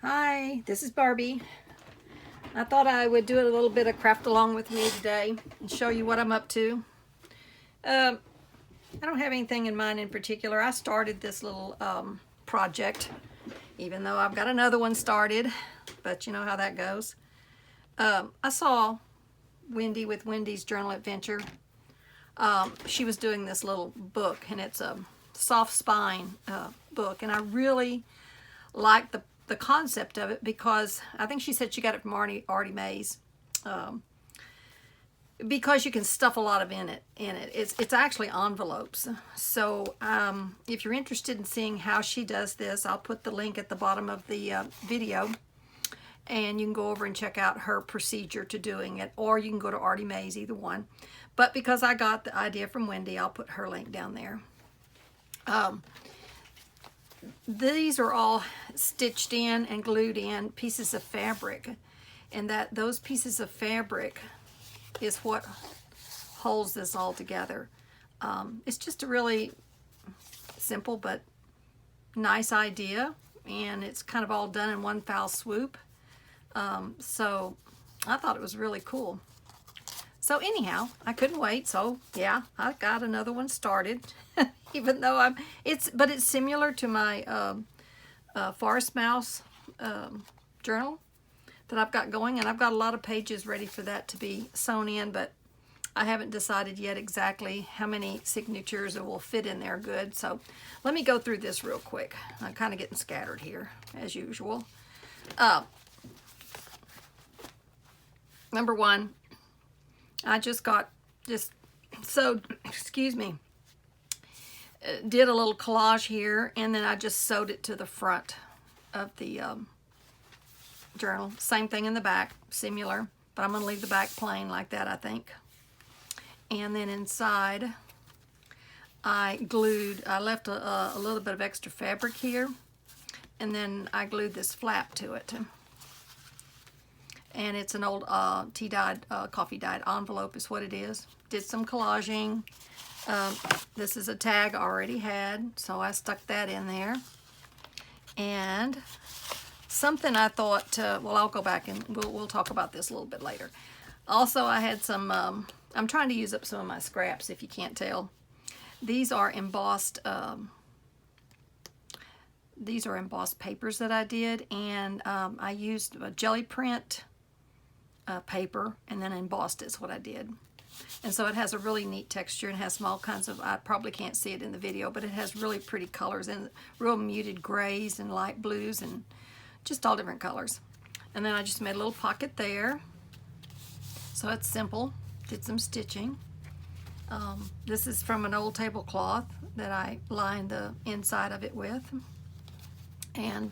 Hi, this is Barbie. I thought I would do a little bit of craft along with me today and show you what I'm up to. I don't have anything in mind in particular. I started this little project, even though I've got another one started, but you know how that goes. I saw Wendy with Wendy's Journal Adventure. She was doing this little book, and it's a soft spine book, and I really like the concept of it because I think she said she got it from Artie Mays, because you can stuff a lot of in it. It's actually envelopes. So if you're interested in seeing how she does this, I'll put the link at the bottom of the video, and you can go over and check out her procedure to doing it, or you can go to Artie Mays, either one. But because I got the idea from Wendy, I'll put her link down there. These are all stitched in and glued in pieces of fabric, and those pieces of fabric is what holds this all together. It's just a really simple but nice idea, and it's kind of all done in one foul swoop. So I thought it was really cool. So anyhow, I couldn't wait. So yeah, I got another one started, even though it's similar to my Forest Mouse journal that I've got going, and I've got a lot of pages ready for that to be sewn in, but I haven't decided yet exactly how many signatures will fit in there good. So let me go through this real quick. I'm kind of getting scattered here as usual. Number one, I just sewed, excuse me, did a little collage here, and then I just sewed it to the front of the journal. Same thing in the back, similar, but I'm going to leave the back plain like that, I think. And then inside, I left a little bit of extra fabric here, and then I glued this flap to it. And it's an old tea-dyed, coffee-dyed envelope is what it is. Did some collaging. This is a tag I already had, so I stuck that in there. And something I thought, well, I'll go back and we'll talk about this a little bit later. Also, I had some, I'm trying to use up some of my scraps, if you can't tell. These are embossed papers that I did, and I used a jelly print paper and then embossed is what I did. And so it has a really neat texture and has some all kinds of, I probably can't see it in the video, but it has really pretty colors and real muted grays and light blues and just all different colors. And then I just made a little pocket there. So it's simple. Did some stitching. This is from an old tablecloth that I lined the inside of it with. And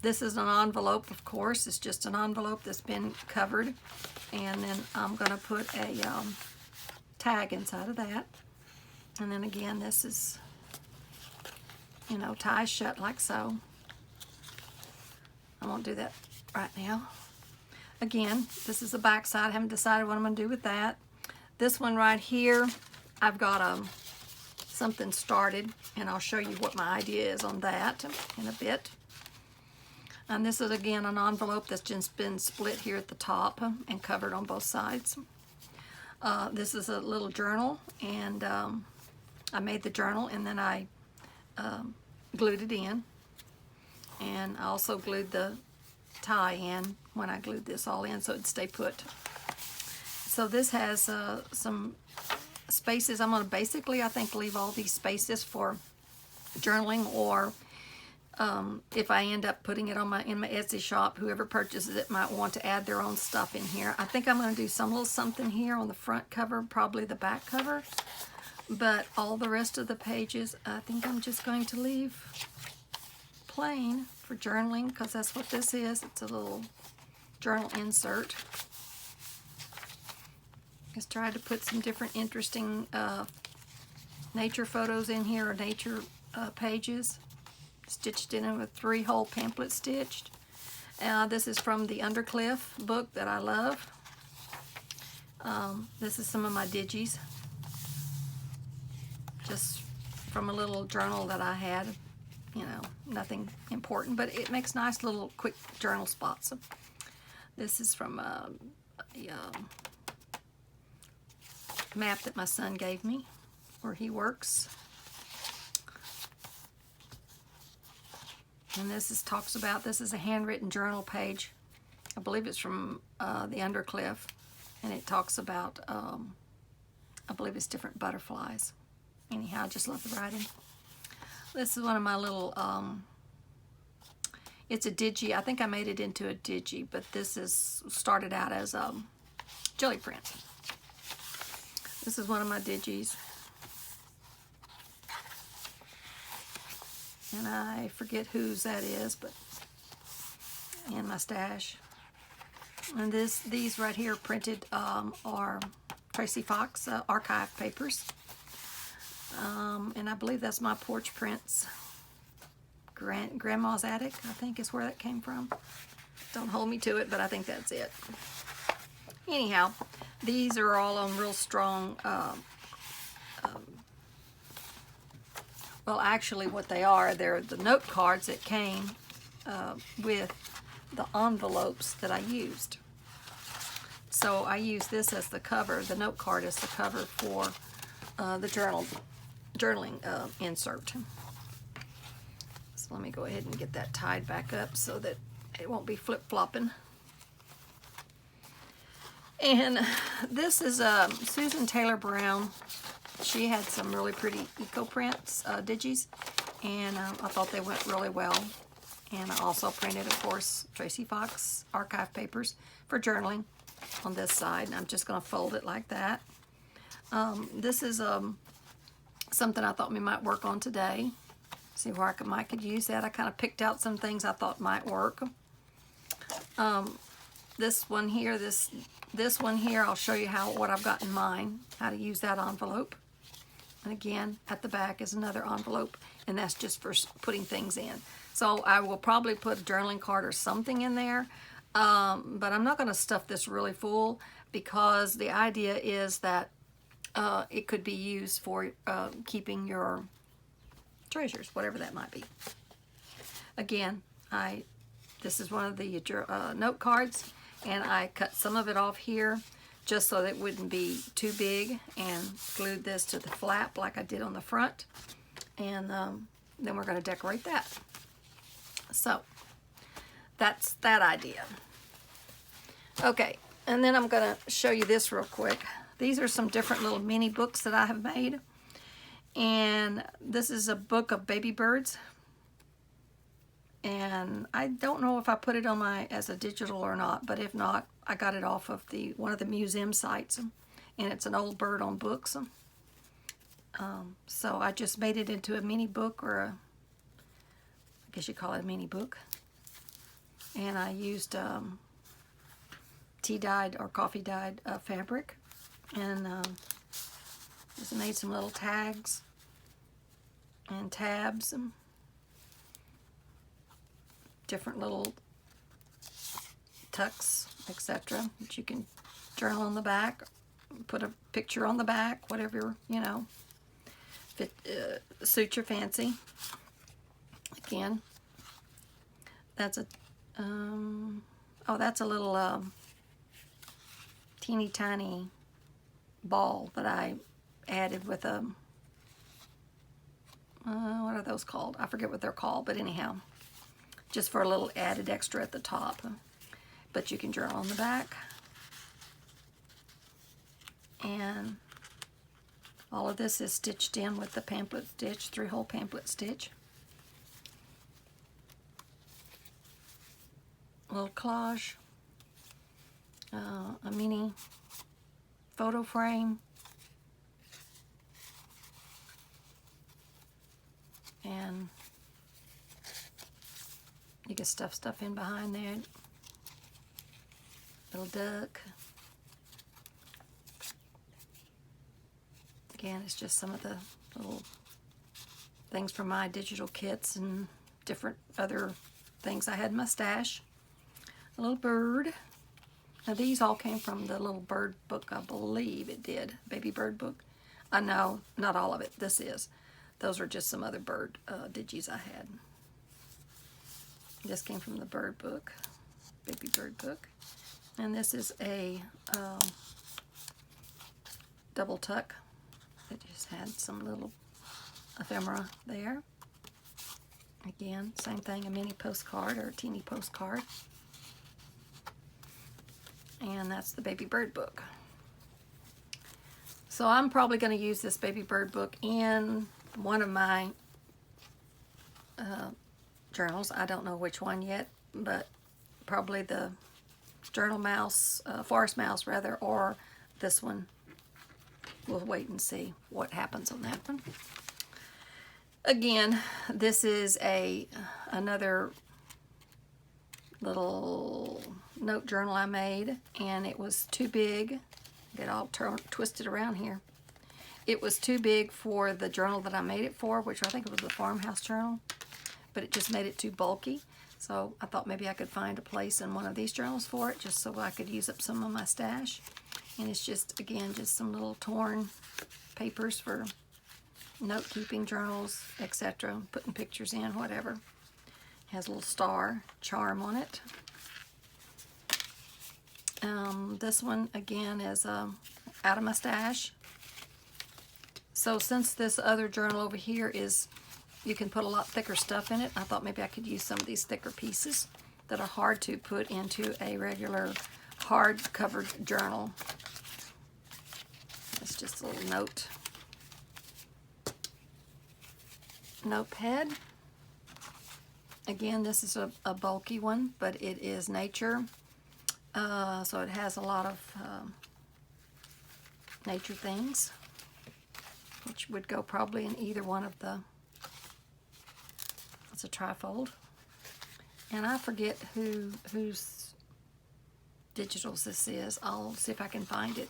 this is an envelope, of course. It's just an envelope that's been covered. And then I'm going to put a tag inside of that. And then again, this is, you know, ties shut like so. I won't do that right now. Again, this is the back side. I haven't decided what I'm going to do with that. This one right here, I've got something started, and I'll show you what my idea is on that in a bit. And this is again an envelope that's just been split here at the top and covered on both sides. This is a little journal, and I made the journal and then I glued it in. And I also glued the tie in when I glued this all in so it'd stay put. So this has some spaces. I'm going to basically, I think, leave all these spaces for journaling, or if I end up putting it on in my Etsy shop, whoever purchases it might want to add their own stuff in here. I think I'm going to do some little something here on the front cover, probably the back cover, but all the rest of the pages I think I'm just going to leave plain for journaling, because that's what this is. It's a little journal insert. Just tried to put some different interesting nature photos in here, or nature pages. Stitched in with 3-hole pamphlet stitched. This is from the Undercliff book that I love. This is some of my digis, just from a little journal that I had you know, nothing important, but it makes nice little quick journal spots. This is from a map that my son gave me where he works. And this is this is a handwritten journal page. I believe it's from the Undercliff, and it talks about, I believe it's different butterflies. Anyhow, I just love the writing. This is one of my little, it's a digi. I think I made it into a digi, but this is started out as jelly print. This is one of my digis. And I forget whose that is, but in my stash. And these right here printed are Tracy Fox archive papers. And I believe that's my porch prints. Grandma's attic, I think, is where that came from. Don't hold me to it, but I think that's it. Anyhow, these are all on real strong, well, actually what they are, they're the note cards that came with the envelopes that I used. So I use this as the cover, the note card as the cover for the journaling insert. So let me go ahead and get that tied back up so that it won't be flip-flopping. And this is Susan Taylor Brown. She had some really pretty eco prints, digis, and I thought they went really well. And I also printed, of course, Tracy Fox archive papers for journaling on this side. And I'm just going to fold it like that. This is something I thought we might work on today. See where I could use that. I kind of picked out some things I thought might work. This one here, this one here, I'll show you what I've got in mind, how to use that envelope. And again, at the back is another envelope, and that's just for putting things in. So I will probably put a journaling card or something in there, but I'm not going to stuff this really full because the idea is that it could be used for keeping your treasures, whatever that might be. Again, this is one of the note cards, and I cut some of it off here just so that it wouldn't be too big, and glued this to the flap like I did on the front. And then we're going to decorate that. So that's that idea. Okay, and then I'm going to show you this real quick. These are some different little mini books that I have made. And this is a book of baby birds. And I don't know if I put it on as a digital or not, but if not, I got it off of one of the museum sites, and it's an old bird on books. So I just made it into a mini book, or I guess you call it a mini book. And I used tea dyed or coffee dyed fabric, and just made some little tags and tabs and different little tucks, etc. that you can journal on the back, put a picture on the back, whatever, you know, suit your fancy. Again, that's a that's a little teeny tiny ball that I added with a what are those called? I forget what they're called, but anyhow, just for a little added extra at the top. But you can journal on the back. And all of this is stitched in with the pamphlet stitch, 3-hole pamphlet stitch. A little collage, a mini photo frame, and you can stuff stuff in behind there. Little duck. Again, it's just some of the little things from my digital kits and different other things I had in my stash. A little bird. Now these all came from the little bird book, I believe it did. Baby bird book. I know, not all of it. This is. Those are just some other bird digis I had. This came from the bird book, baby bird book. And this is a double tuck. It just had some little ephemera there. Again, same thing, a mini postcard or a teeny postcard. And that's the baby bird book. So I'm probably going to use this baby bird book in one of my journals. I don't know which one yet, but probably the journal mouse, forest mouse rather, or this one. We'll wait and see what happens on that one. Again, this is another little note journal I made, and it was too big. Get all twisted around here. It was too big for the journal that I made it for, which I think it was the farmhouse journal, but it just made it too bulky. So I thought maybe I could find a place in one of these journals for it, just so I could use up some of my stash. And it's just, again, just some little torn papers for note-keeping journals, etc. Putting pictures in, whatever. It has a little star charm on it. This one, again, is out of my stash. So since this other journal over here is, you can put a lot thicker stuff in it, I thought maybe I could use some of these thicker pieces that are hard to put into a regular hard-covered journal. It's just a little notepad. Again, this is a bulky one, but it is nature. So it has a lot of nature things, which would go probably in either one of the, it's a trifold. And I forget whose digitals this is. I'll see if I can find it.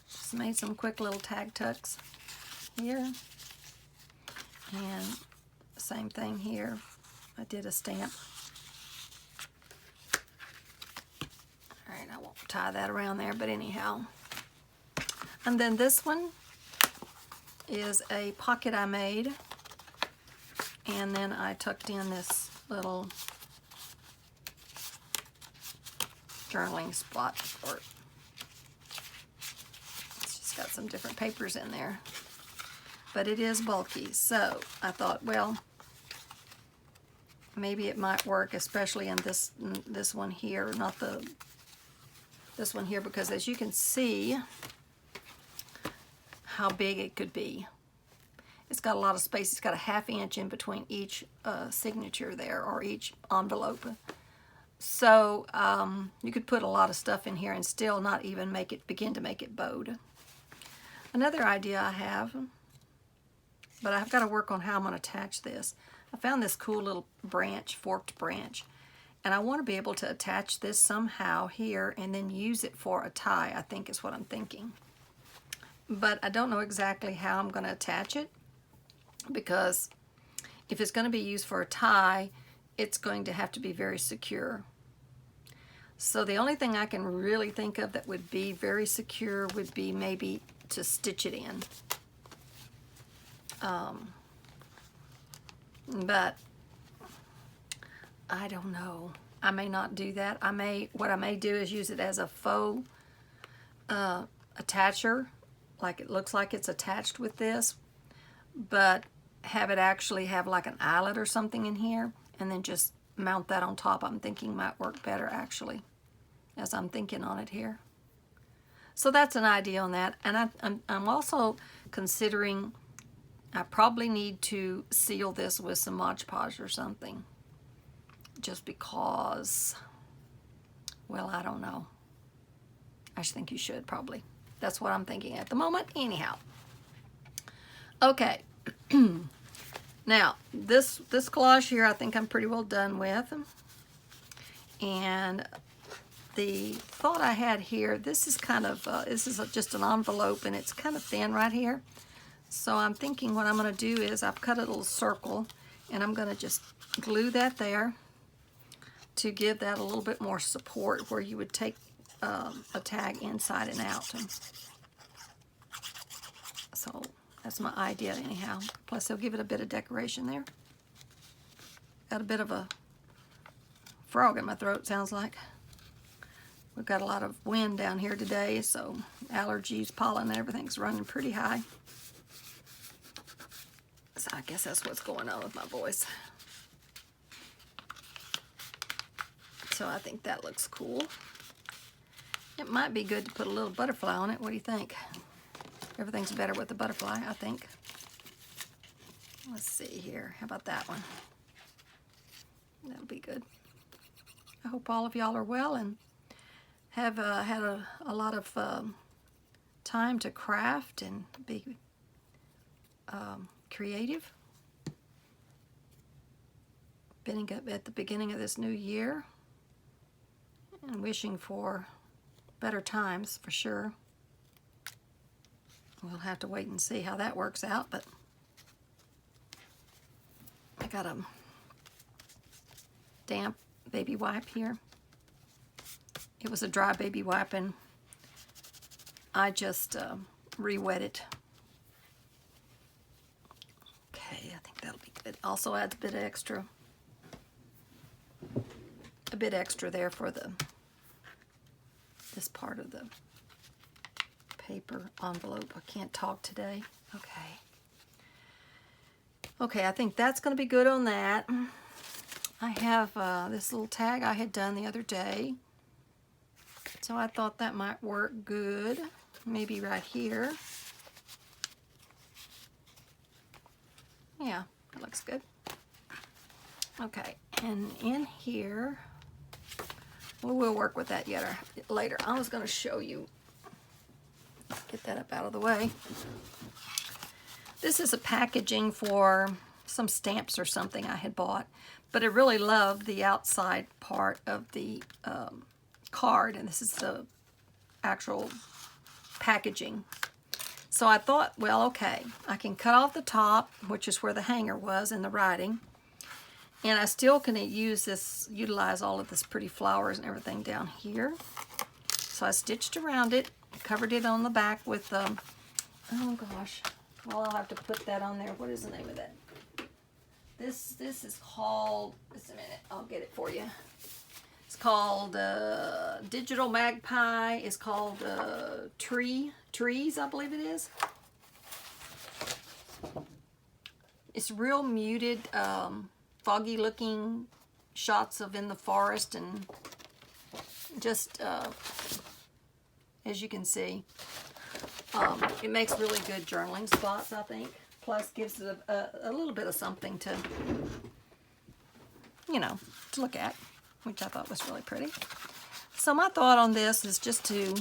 Just made some quick little tag tucks here. And same thing here. I did a stamp. Alright, I won't tie that around there, but anyhow. And then this one is a pocket I made. And then I tucked in this little journaling spot for it. It's just got some different papers in there. But it is bulky, so I thought, well, maybe it might work, especially in this one here, not this one here, because as you can see how big it could be. It's got a lot of space. It's got a ½ inch in between each signature there, or each envelope. So you could put a lot of stuff in here and still not even begin to make it bowed. Another idea I have, but I've got to work on how I'm going to attach this. I found this cool little branch, forked branch, and I want to be able to attach this somehow here and then use it for a tie, I think is what I'm thinking. But I don't know exactly how I'm going to attach it, because if it's going to be used for a tie, it's going to have to be very secure. So the only thing I can really think of that would be very secure would be maybe to stitch it in. But I don't know. I may not do that. What I may do is use it as a faux attacher, like it looks like it's attached with this, but have it actually have like an eyelet or something in here, and then just mount that on top. I'm thinking might work better actually, as I'm thinking on it here. So that's an idea on that. And I'm also considering I probably need to seal this with some Mod Podge or something, just because, well, I don't know. I just think you should probably. That's what I'm thinking at the moment. Anyhow. Okay. Now, this collage here I think I'm pretty well done with. And the thought I had here, this is kind of, just an envelope, and it's kind of thin right here. So I'm thinking what I'm going to do is I've cut a little circle, and I'm going to just glue that there to give that a little bit more support, where you would take a tag inside and out. So that's my idea anyhow. Plus it'll give it a bit of decoration there. Got a bit of a frog in my throat, sounds like. We've got a lot of wind down here today, so allergies, pollen, everything's running pretty high. So I guess that's what's going on with my voice. So I think that looks cool. It might be good to put a little butterfly on it. What do you think? Everything's better with the butterfly, I think. Let's see here. How about that one? That'll be good. I hope all of y'all are well and have had a lot of time to craft and be creative. Beginning at the beginning of this new year, and wishing for better times for sure. We'll have to wait and see how that works out, but I got a damp baby wipe here. It was a dry baby wipe and I just re-wet it. Okay, I think that'll be good. Also adds a bit extra there for this part of the paper envelope. I can't talk today. Okay, I think that's going to be good on that. I have this little tag I had done the other day, so I thought that might work good. Maybe right here. Yeah, that looks good. Okay, and in here, well, we'll work with that later. I was going to show you. Get that up out of the way. This is a packaging for some stamps or something I had bought, but I really loved the outside part of the card, and this is the actual packaging. So I thought, well, okay, I can cut off the top, which is where the hanger was and the writing, and I still can utilize all of this pretty flowers and everything down here. So I stitched around it, covered it on the back with, oh gosh, well, I'll have to put that on there. What is the name of that? This is called, just a minute, I'll get it for you. It's called Digital Magpie. It's called Trees, I believe it is. It's real muted, foggy looking shots of in the forest, and just as you can see, it makes really good journaling spots, I think. Plus gives it a little bit of something to, to look at, which I thought was really pretty. So my thought on this is just to,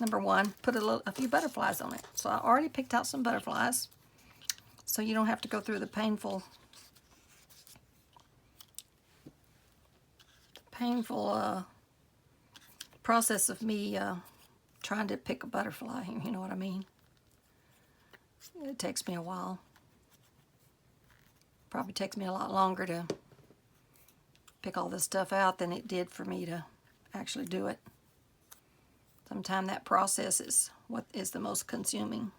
number one, put a few butterflies on it. So I already picked out some butterflies, so you don't have to go through the painful process of me trying to pick a butterfly, you know what I mean? It takes me a while. Probably takes me a lot longer to pick all this stuff out than it did for me to actually do it. Sometimes that process is what is the most consuming.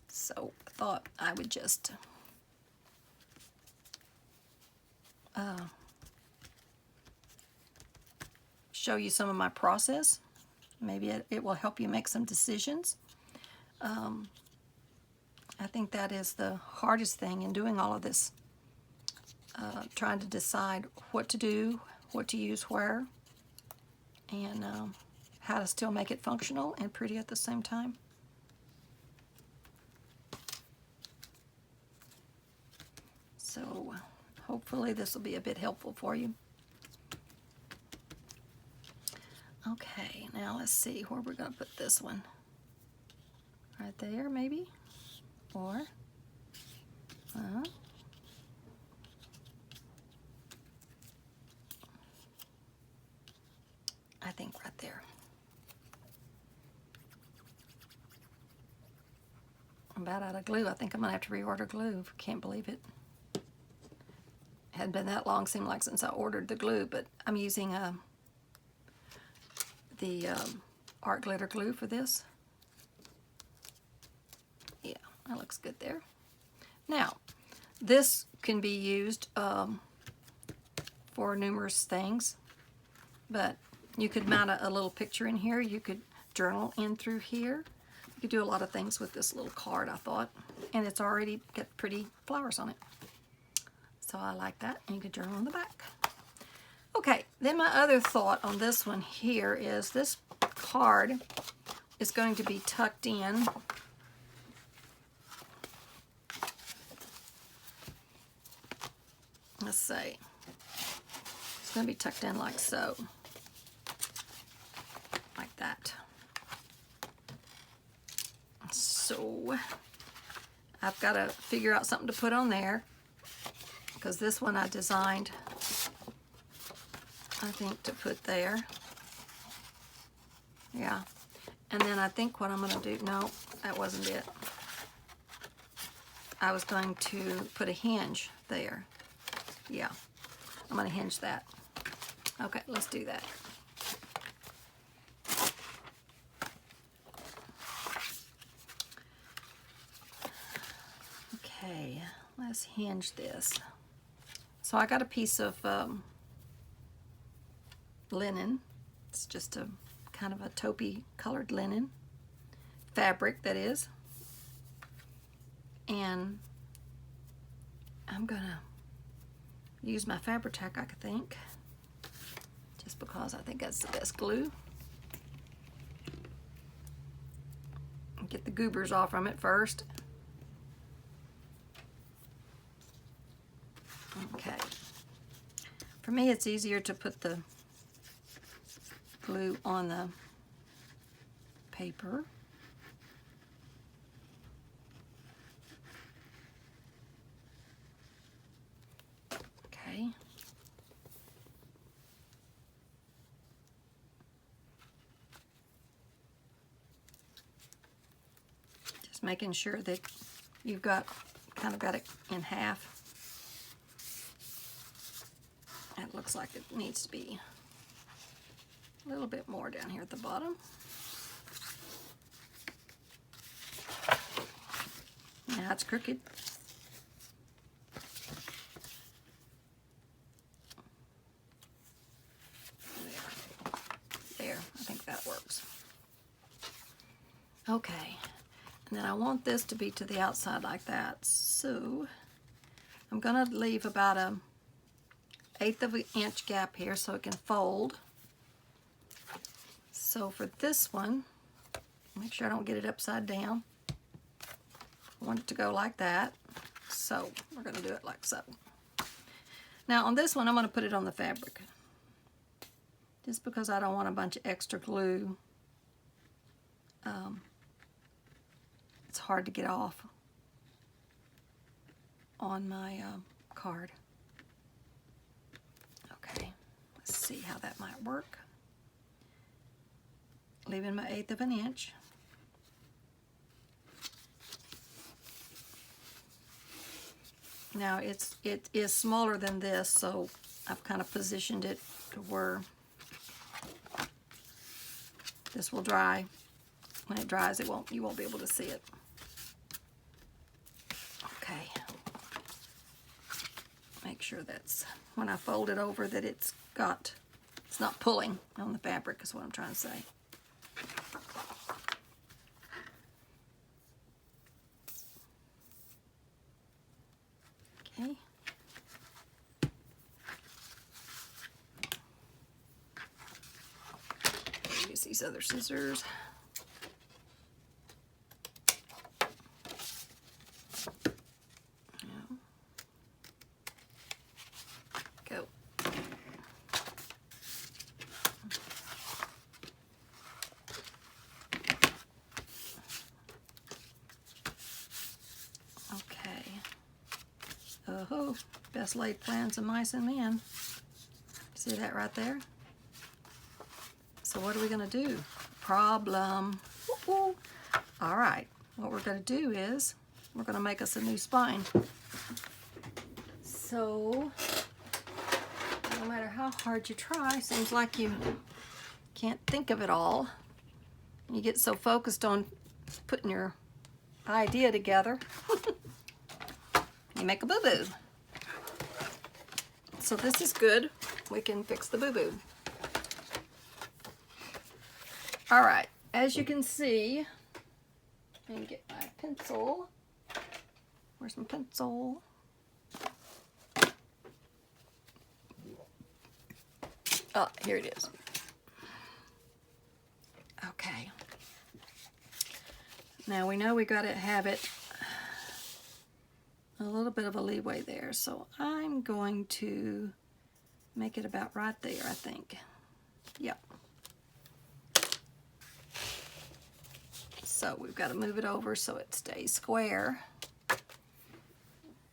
So I thought I would just show you some of my process. Maybe it will help you make some decisions. I think that is the hardest thing in doing all of this. Trying to decide what to do, what to use where, and how to still make it functional and pretty at the same time. So hopefully this will be a bit helpful for you. Okay, now let's see where we're going to put this one. Right there, maybe? Or, I think right there. I'm about out of glue. I think I'm going to have to reorder glue. Can't believe it. Hadn't been that long, seemed like, since I ordered the glue, but I'm using the art glitter glue for this. Yeah, that looks good there. Now, This can be used for numerous things, but you could mount a little picture in here. You could journal in through here. You could do a lot of things with this little card, I thought. And it's already got pretty flowers on it. So I like that. And you could journal on the back. Okay, then my other thought on this one here is this card is going to be tucked in. Let's see. It's going to be tucked in like so. Like that. So I've got to figure out something to put on there, because this one I designed, I think, to put there. Yeah. And then I think what I'm going to do, no, that wasn't it. I was going to put a hinge there. Yeah. I'm going to hinge that. Okay, let's do that. Okay, let's hinge this. So I got a piece of linen. It's just a kind of a taupey colored linen fabric, that is. And I'm gonna use my Fabri-Tac, I think, just because I think that's the best glue. Get the goobers off from it first. Okay. For me, it's easier to put the glue on the paper. Okay. Just making sure that you've got kind of got it in half. It looks like it needs to be a little bit more down here at the bottom. Now it's crooked. There, I think that works. Okay, and then I want this to be to the outside like that. So I'm gonna leave about a 1/8 of an inch gap here so it can fold. So for this one, make sure I don't get it upside down. I want it to go like that. So we're going to do it like so. Now on this one, I'm going to put it on the fabric, just because I don't want a bunch of extra glue. It's hard to get off on my card. Okay, let's see how that might work. Leaving my 1/8 of an inch. Now it is smaller than this, so I've kind of positioned it to where this will dry. When it dries, you won't be able to see it. Okay. Make sure that's, when I fold it over, that it's not pulling on the fabric, is what I'm trying to say. Okay. Use these other scissors. Go. Okay. Oh, best laid plans of mice and men. See that right there? So what are we going to do? Problem. Woo-hoo. All right. What we're going to do is we're going to make us a new spine. So no matter how hard you try, seems like you can't think of it all. You get so focused on putting your idea together. You you make a boo-boo. So this is good. We can fix the boo-boo. All right, as you can see, let me get my pencil. Where's my pencil? Oh, here it is. Okay. Now we know we got to have it a little bit of a leeway there, so I'm going to make it about right there, I think. Yep. So we've got to move it over so it stays square.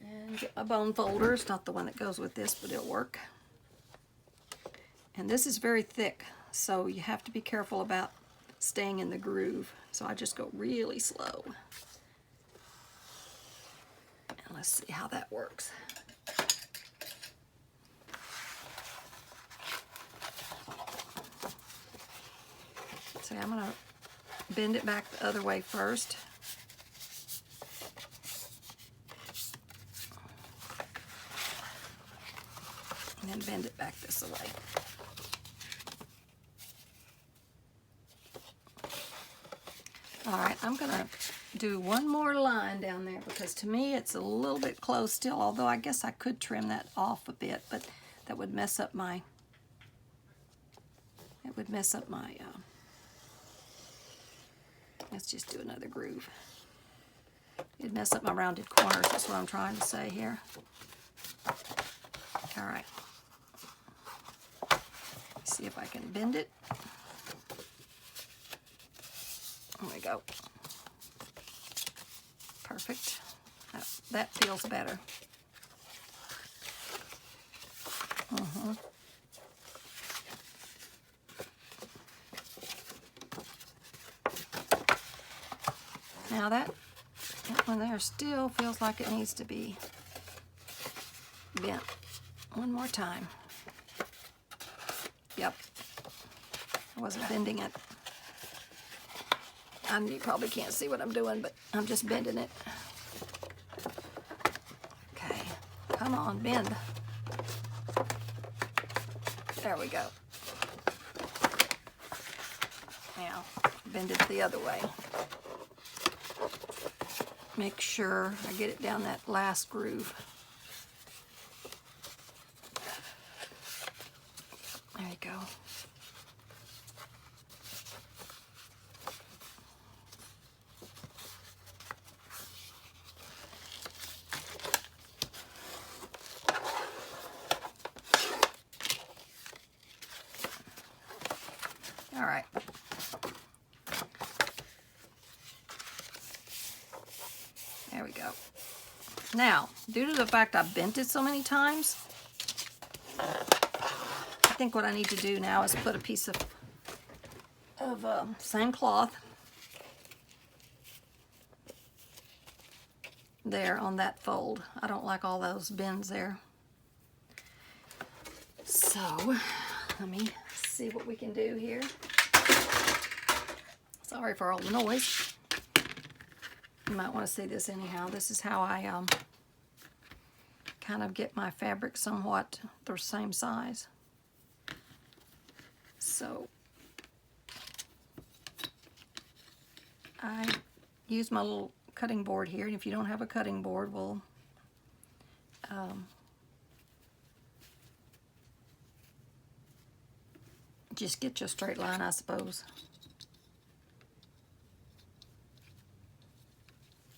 And get my bone folder. It's not the one that goes with this, but it'll work. And this is very thick, so you have to be careful about staying in the groove. So I just go really slow. And let's see how that works. So I'm going to bend it back the other way first. And then bend it back this way. All right, I'm gonna do one more line down there because to me it's a little bit close still, although I guess I could trim that off a bit, but that would mess up my, let's just do another groove. It'd mess up my rounded corners, that's what I'm trying to say here. All right. See if I can bend it. There we go. Perfect. That feels better. Now that one there still feels like it needs to be bent one more time. Yep. I wasn't bending it. You probably can't see what I'm doing, but I'm just bending it. Okay, come on, bend. There we go. Now, bend it the other way. Make sure I get it down that last groove. There you go. All right. There we go. Now, due to the fact I've bent it so many times, I think what I need to do now is put a piece of same cloth there on that fold. I don't like all those bends there. So, let me see what we can do here. Sorry for all the noise. You might want to see this anyhow. This is how I kind of get my fabric somewhat the same size. So I use my little cutting board here, and if you don't have a cutting board, we'll just get you a straight line, I suppose.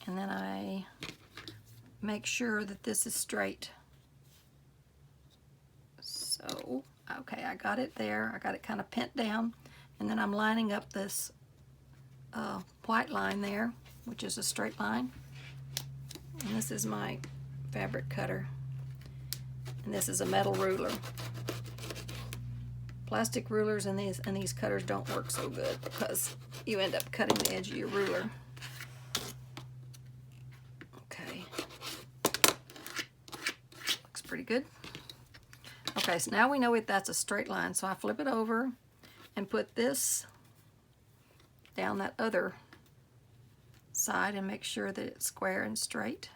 And then I make sure that this is straight. So, okay, I got it there. I got it kind of pent down. And then I'm lining up this white line there, which is a straight line. And this is my fabric cutter. And this is a metal ruler. Plastic rulers and these cutters don't work so good because you end up cutting the edge of your ruler. Okay. Looks pretty good. Okay, so now we know that's a straight line. So I flip it over and put this down that other side and make sure that it's square and straight.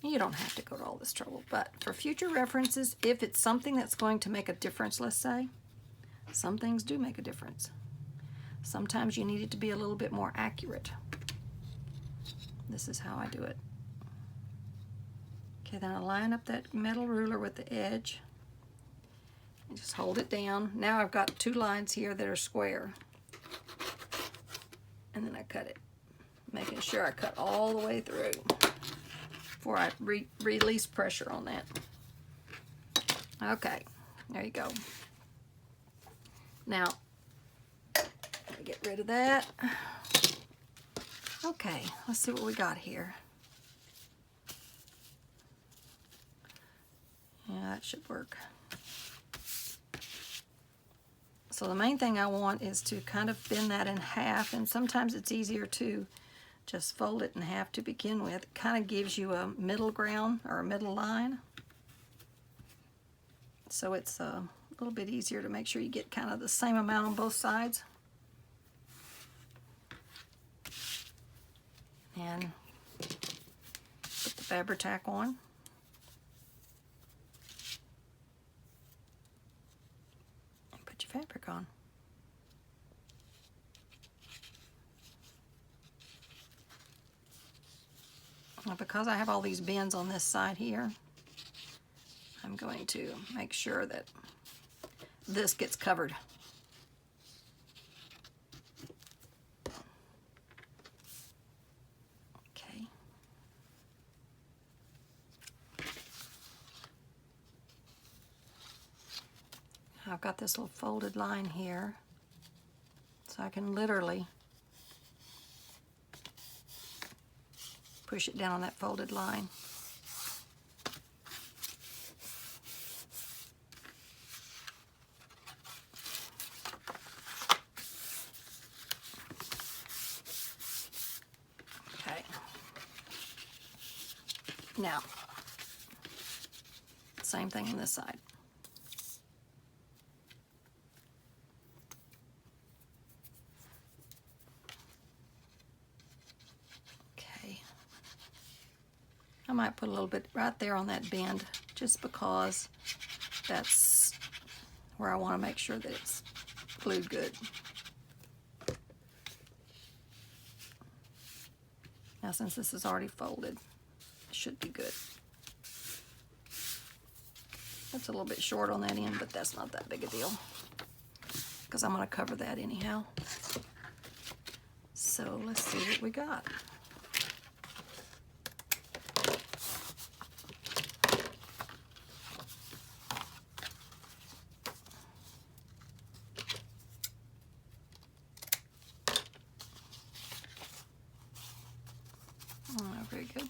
You don't have to go to all this trouble, but for future references, if it's something that's going to make a difference, let's say, some things do make a difference. Sometimes you need it to be a little bit more accurate. This is how I do it. Okay, then I line up that metal ruler with the edge and just hold it down. Now I've got two lines here that are square. And then I cut it, making sure I cut all the way through before I release pressure on that. Okay, there you go. Now, get rid of that. Okay, let's see what we got here. Yeah, that should work. So the main thing I want is to kind of bend that in half, and sometimes it's easier to just fold it in half to begin with. It kind of gives you a middle ground or a middle line. So it's a little bit easier to make sure you get kind of the same amount on both sides. And put the fabric tack on. And put your fabric on. Now, because I have all these bends on this side here, I'm going to make sure that this gets covered. Okay. I've got this little folded line here, so I can literally push it down on that folded line. Okay. Now, same thing on this side. I might put a little bit right there on that bend just because that's where I want to make sure that it's glued good. Now, since this is already folded, it should be good. That's a little bit short on that end, but that's not that big a deal because I'm going to cover that anyhow. So let's see what we got. Very good.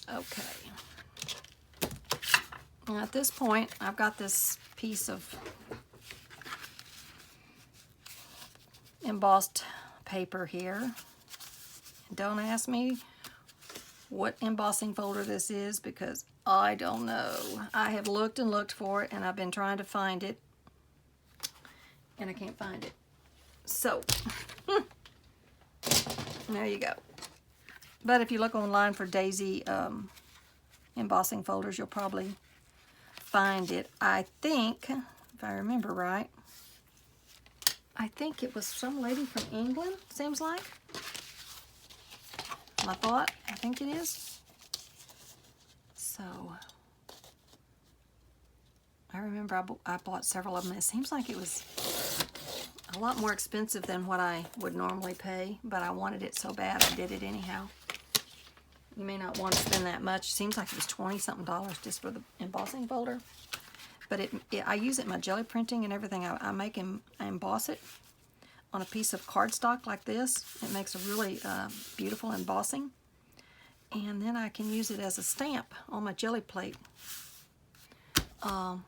Okay. Now at this point, I've got this piece of embossed paper here. Don't ask me what embossing folder this is because I don't know. I have looked and looked for it, and I've been trying to find it, and I can't find it. So, there you go. But if you look online for Daisy embossing folders, you'll probably find it. I think, if I remember right, I think it was some lady from England, seems like. I think it is. So, I remember I bought several of them. It seems like it was a lot more expensive than what I would normally pay, but I wanted it so bad I did it anyhow. You may not want to spend that much. Seems like it was $20-something just for the embossing folder. But I use it in my jelly printing and everything. I emboss it on a piece of cardstock like this. It makes a really beautiful embossing. And then I can use it as a stamp on my jelly plate. And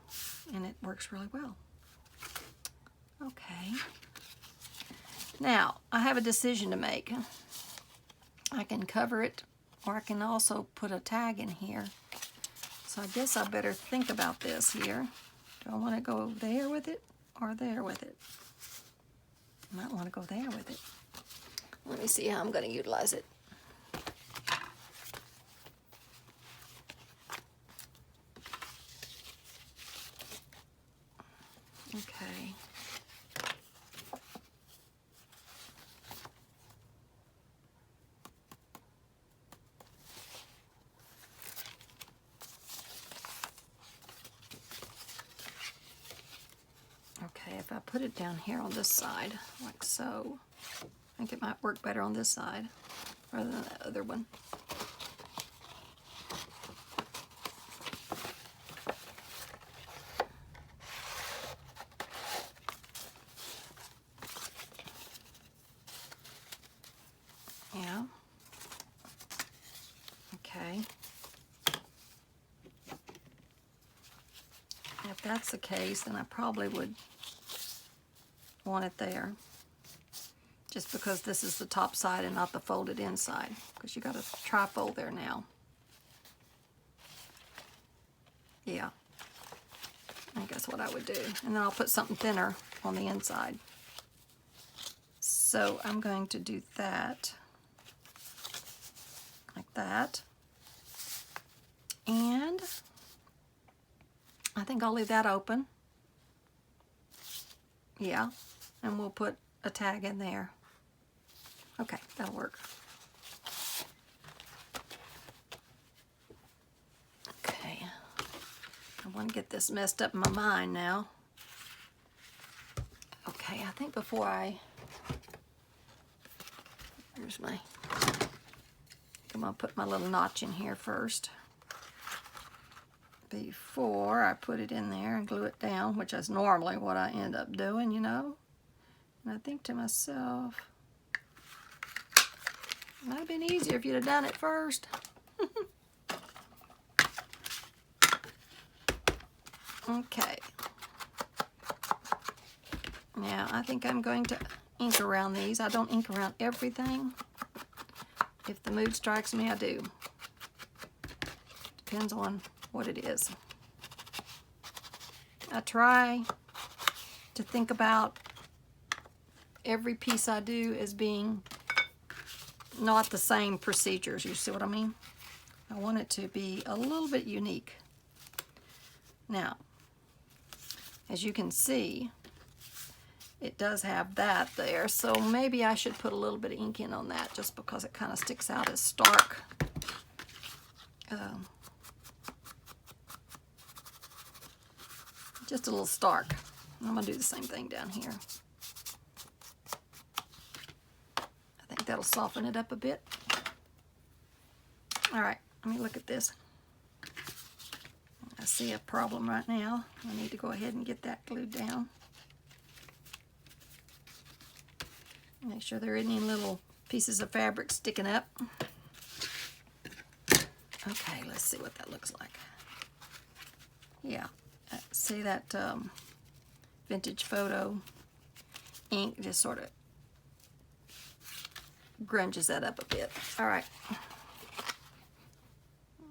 it works really well. Okay. Now, I have a decision to make. I can cover it, or I can also put a tag in here. So I guess I better think about this here. Do I want to go there with it or there with it? I might want to go there with it. Let me see how I'm going to utilize it. if I put it down here on this side, like so, I think it might work better on this side rather than the other one. Yeah. Okay. If that's the case, then I probably would want it there. Just because this is the top side and not the folded inside. Because you got a tri-fold there now. Yeah. I think that's what I would do. And then I'll put something thinner on the inside. So I'm going to do that. Like that. And I think I'll leave that open. Yeah, and we'll put a tag in there. Okay, that'll work. Okay, I want to get this messed up in my mind now. Okay, I think before here's my, I'm gonna put my little notch in here first. Before I put it in there and glue it down, which is normally what I end up doing, you know. And I think to myself, it might have been easier if you'd have done it first. Okay. Now, I think I'm going to ink around these. I don't ink around everything. If the mood strikes me, I do. Depends on what it is. I try to think about every piece I do as being not the same procedures. You see what I mean? I want it to be a little bit unique. Now, as you can see, it does have that there, so maybe I should put a little bit of ink in on that just because it kind of sticks out as stark. Just a little stark. I'm going to do the same thing down here. I think that'll soften it up a bit. All right, let me look at this. I see a problem right now. I need to go ahead and get that glued down. Make sure there isn't any little pieces of fabric sticking up. Okay, let's see what that looks like. Yeah. See that vintage photo ink just sort of grunges that up a bit. All right.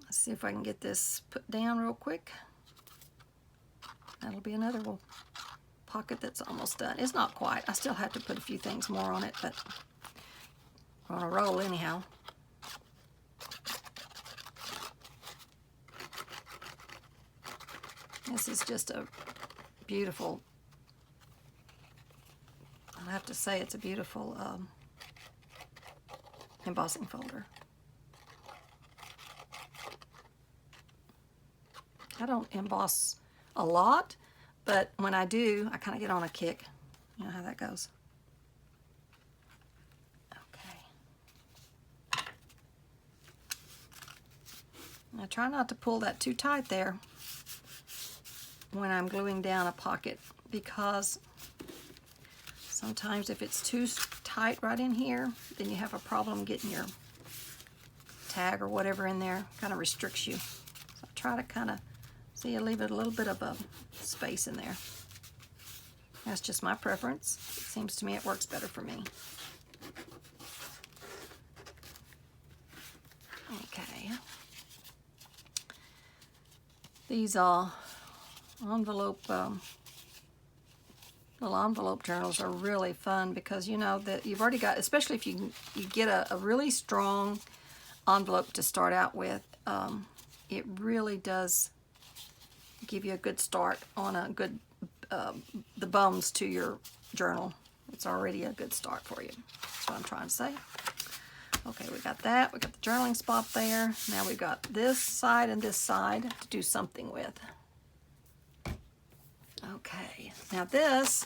Let's see if I can get this put down real quick. That'll be another little pocket that's almost done. It's not quite. I still have to put a few things more on it, but we're on a roll anyhow. This is just a beautiful, I have to say it's a beautiful embossing folder. I don't emboss a lot, but when I do, I kind of get on a kick. You know how that goes. Okay. Now try not to pull that too tight there when I'm gluing down a pocket, because sometimes if it's too tight right in here, then you have a problem getting your tag or whatever in there. Kind of restricts you. So I try to kind of, see, you leave it a little bit of a space in there. That's just my preference. It seems to me it works better for me. Okay. These are little envelope journals are really fun because you know that you've already got, especially if you get a really strong envelope to start out with, it really does give you a good start on a good the bums to your journal. It's already a good start for you. That's what I'm trying to say. Okay, we got that. We got the journaling spot there. Now we've got this side and this side to do something with. Okay, now this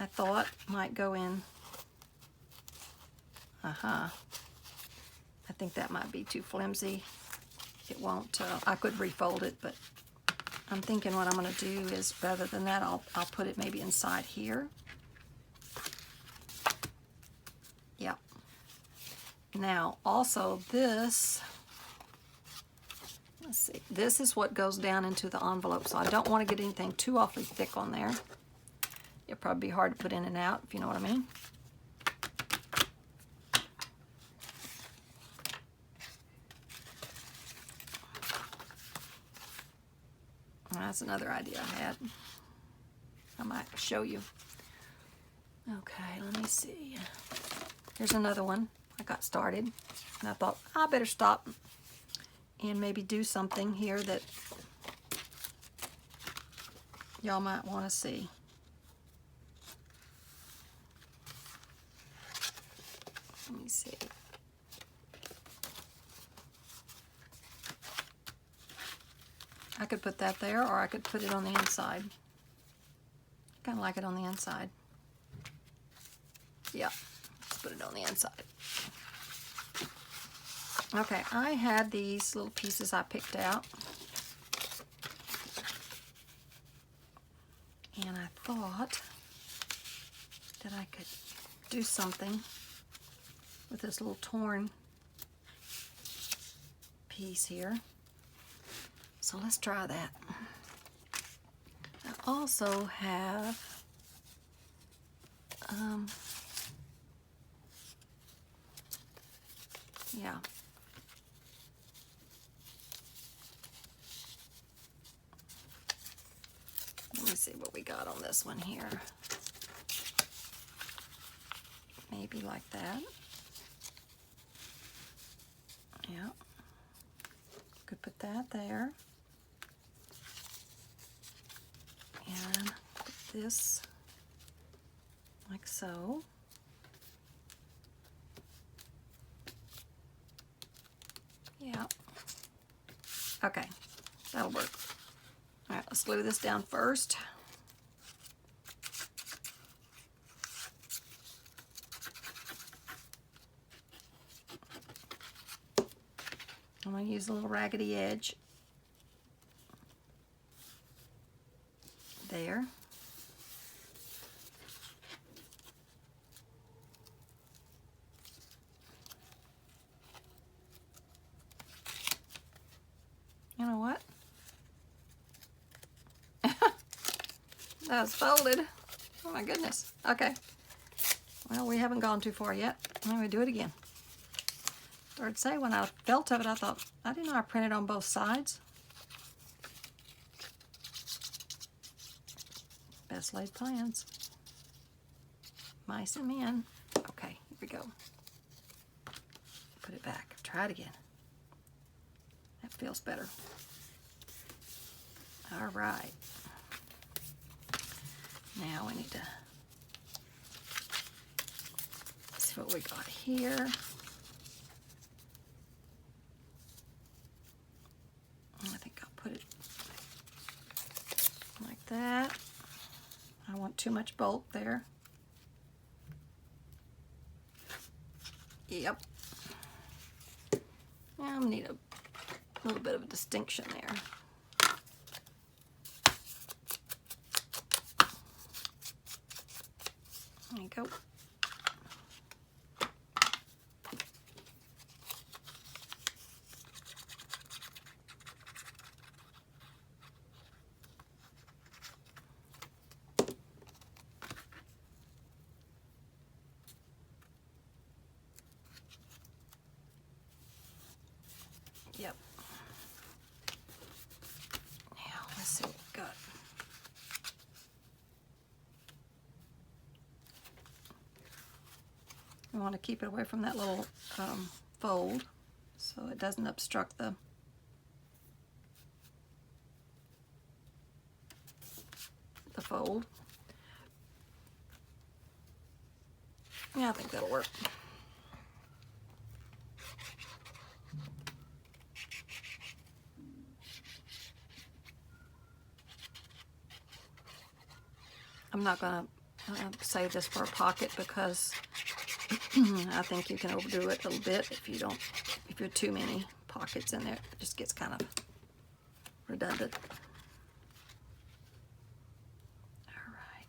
I thought might go in. I think that might be too flimsy. It won't, I could refold it, but I'm thinking what I'm going to do is, rather than that, I'll put it maybe inside here. Yep. Now, also this, let's see, this is what goes down into the envelope, so I don't want to get anything too awfully thick on there. It'll probably be hard to put in and out, if you know what I mean. That's another idea I had. I might show you. Okay, let me see. Here's another one I got started, and I thought I better stop and maybe do something here that y'all might want to see. Let me see. I could put that there, or I could put it on the inside. Kind of like it on the inside. Yeah, let's put it on the inside. Okay, I had these little pieces I picked out. And I thought that I could do something with this little torn piece here. So let's try that. I also have yeah. Let me see what we got on this one here. Maybe like that. Yeah. Could put that there. And put this like so. Yeah. Okay, that'll work. All right, let's glue this down first. I'm going to use a little raggedy edge there. You know what? That was folded. Oh my goodness. Okay. Well, we haven't gone too far yet. Let me do it again. I'd say when I felt of it, I thought, I didn't know I printed on both sides. Best laid plans. Mice and men. Okay, here we go. Put it back. Try it again. That feels better. All right. Now we need to see what we got here. I think I'll put it like that. I don't want too much bulk there. Yep. Now I need a little bit of a distinction there. There you go. Yep. Now let's see what we got. We want to keep it away from that little fold so it doesn't obstruct the fold. Yeah, I think that'll work. I'm not gonna save this for a pocket because I think you can overdo it a little bit if you're too many pockets in there. It just gets kind of redundant. All right,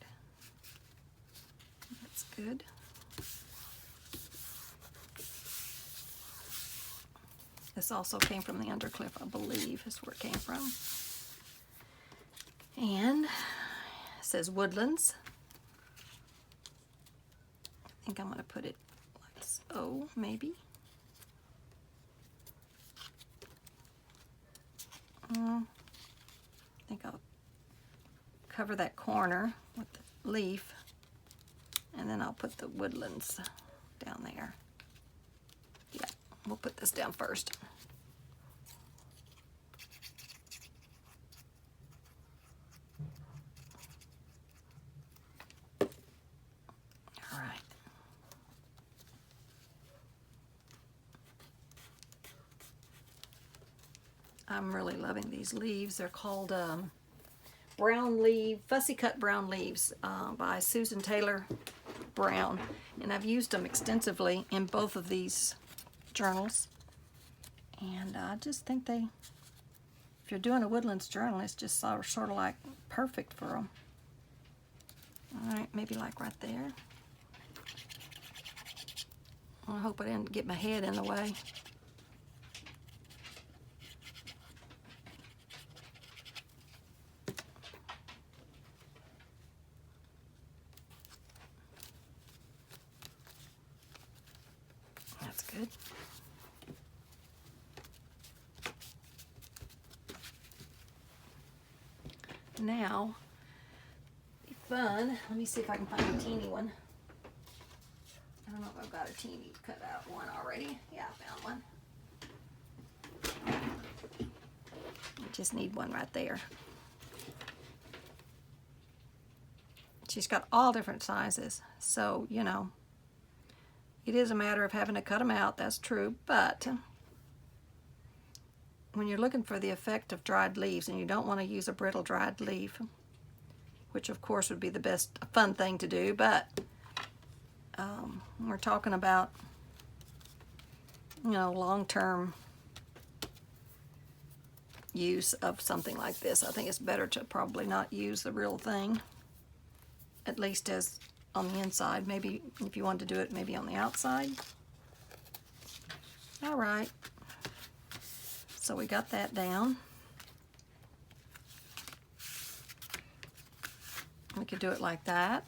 that's good. This also came from the Undercliff, I believe, is where it came from. And it says Woodlands. I think I'm going to put it like so, maybe. I think I'll cover that corner with the leaf, and then I'll put the Woodlands down there. Yeah, we'll put this down first. All right. I'm really loving these leaves. They're called Fussy Cut Brown Leaves by Susan Taylor Brown. And I've used them extensively in both of these journals. And I just think if you're doing a woodlands journal, it's just sort of like perfect for them. All right, maybe like right there. I hope I didn't get my head in the way. That's good. Now, be fun. Let me see if I can find a teeny one. I don't know if I've got a teeny cut out one already. Yeah, I found one. I just need one right there. She's got all different sizes, so you know, it is a matter of having to cut them out, that's true, but when you're looking for the effect of dried leaves and you don't want to use a brittle dried leaf, which of course would be the best fun thing to do, but we're talking about, you know, long-term use of something like this. I think it's better to probably not use the real thing, at least as on the inside. Maybe if you want to do it, maybe on the outside. All right, so we got that down. We could do it like that,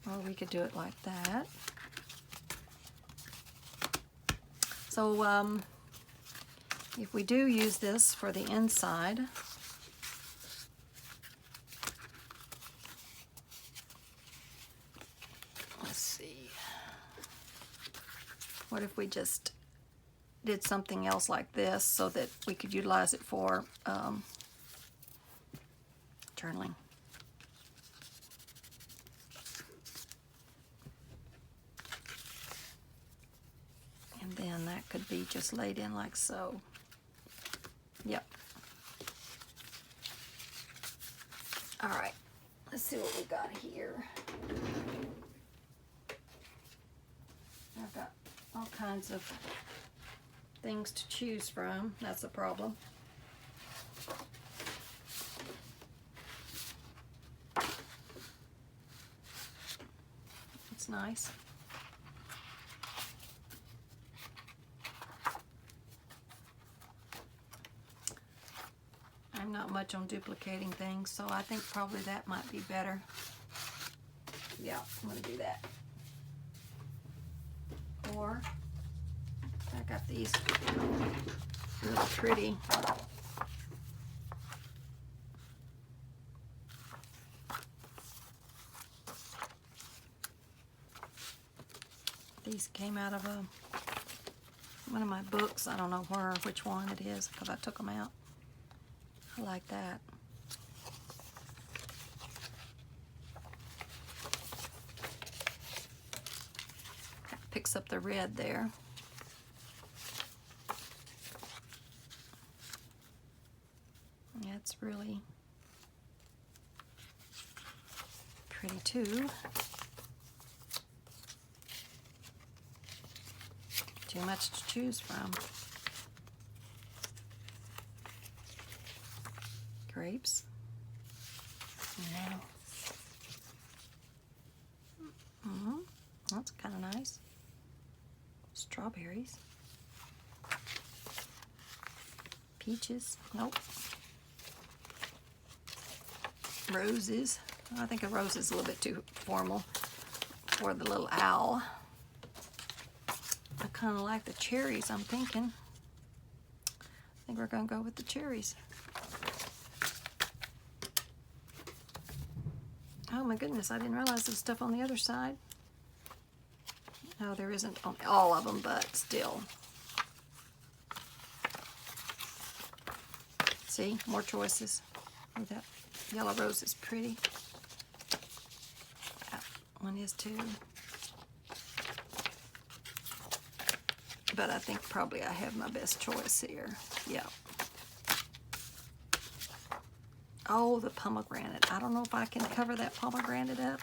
or we could do it like that. So if we do use this for the inside, let's see, what if we just did something else like this so that we could utilize it for journaling? And then that could be just laid in like so. Yep. All right, let's see what we got here. I've got all kinds of things to choose from. That's the problem. It's nice. I'm not much on duplicating things, so I think probably that might be better. Yeah, I'm gonna do that. Or I got these really pretty. These came out of one of my books. I don't know which one it is because I took them out. I like that. Picks up the red there. Yeah, it's really 2. Too much to choose from. Grapes. No. That's kind of nice. Strawberries. Peaches. Nope. Roses. I think a rose is a little bit too formal for the little owl. I kind of like the cherries, I'm thinking. I think we're going to go with the cherries. Oh my goodness, I didn't realize there was stuff on the other side. No, there isn't on all of them, but still. See, more choices. Oh, that yellow rose is pretty. That one is too. But I think probably I have my best choice here. Yeah. Oh, the pomegranate. I don't know if I can cover that pomegranate up.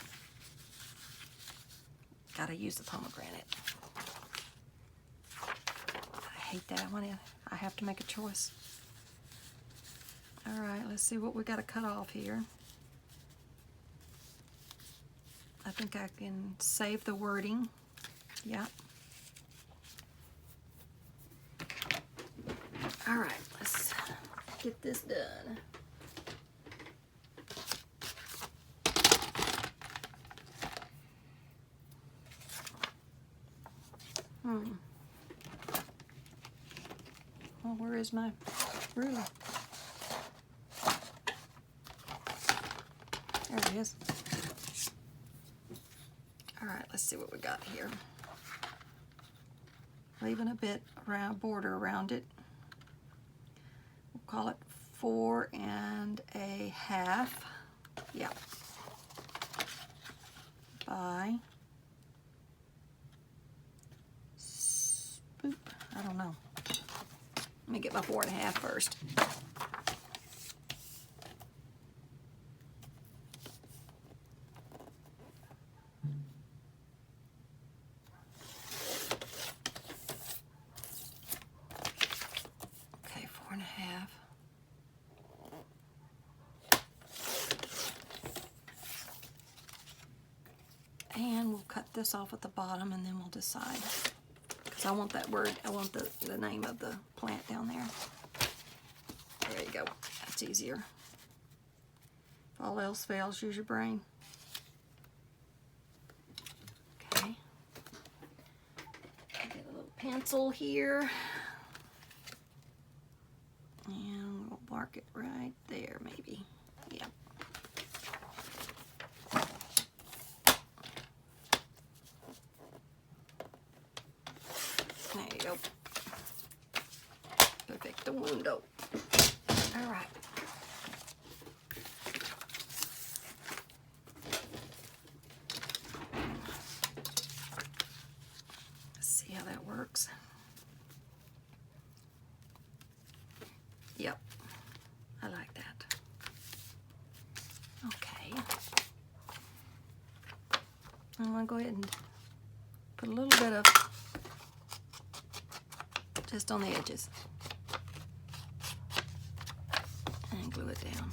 Gotta use the pomegranate. I hate that one. I have to make a choice. All right, let's see what we got to cut off here. I think I can save the wording. Yeah. All right, let's get this done. Well, where is my ruler? There it is. All right, let's see what we got here. Leaving a bit around border around it. We'll call it 4 1/2. Yeah. By. Boop. I don't know. Let me get my 4 1/2 first. Okay, 4 1/2. And we'll cut this off at the bottom and then we'll decide. Because I want that word, I want the name of the plant down there. There you go. That's easier. If all else fails, use your brain. Okay. Get a little pencil here. And we'll mark it right there, maybe. Yeah. There you go. Perfecto mundo. All right. Let's see how that works. Yep. I like that. Okay. I'm going to go ahead and put a little bit of just on the edges and glue it down.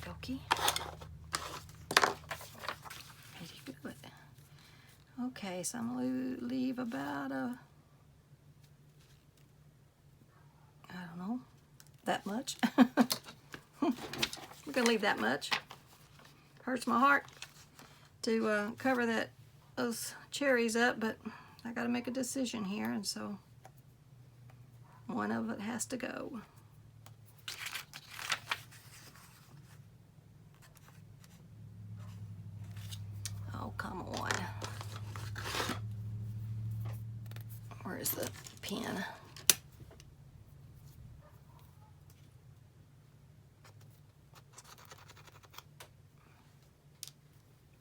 Okie dokie. Pretty good. Okay, so I'm going to leave about I don't know, that much. I'm going to leave that much. Hurts my heart to cover those cherries up, but I got to make a decision here, and so one of it has to go. Oh, come on. Where is the pen?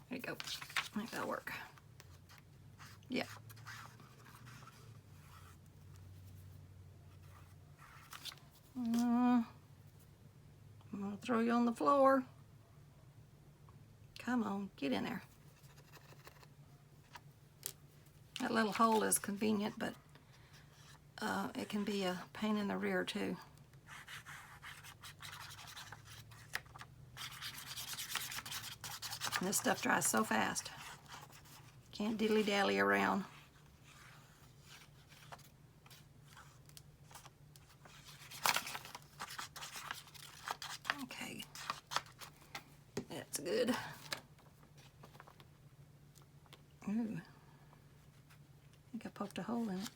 There you go. I think that'll work. Yeah. throw you on the floor. Come on, get in there. That little hole is convenient, but it can be a pain in the rear too. And this stuff dries so fast. Can't dilly-dally around. Okay, that's good. Ooh, I think I poked a hole in it.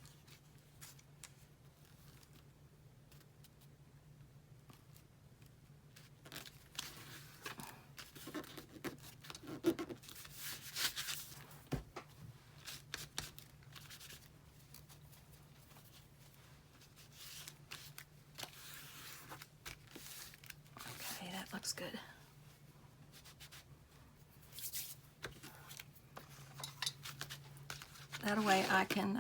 Okay, that looks good. That way I can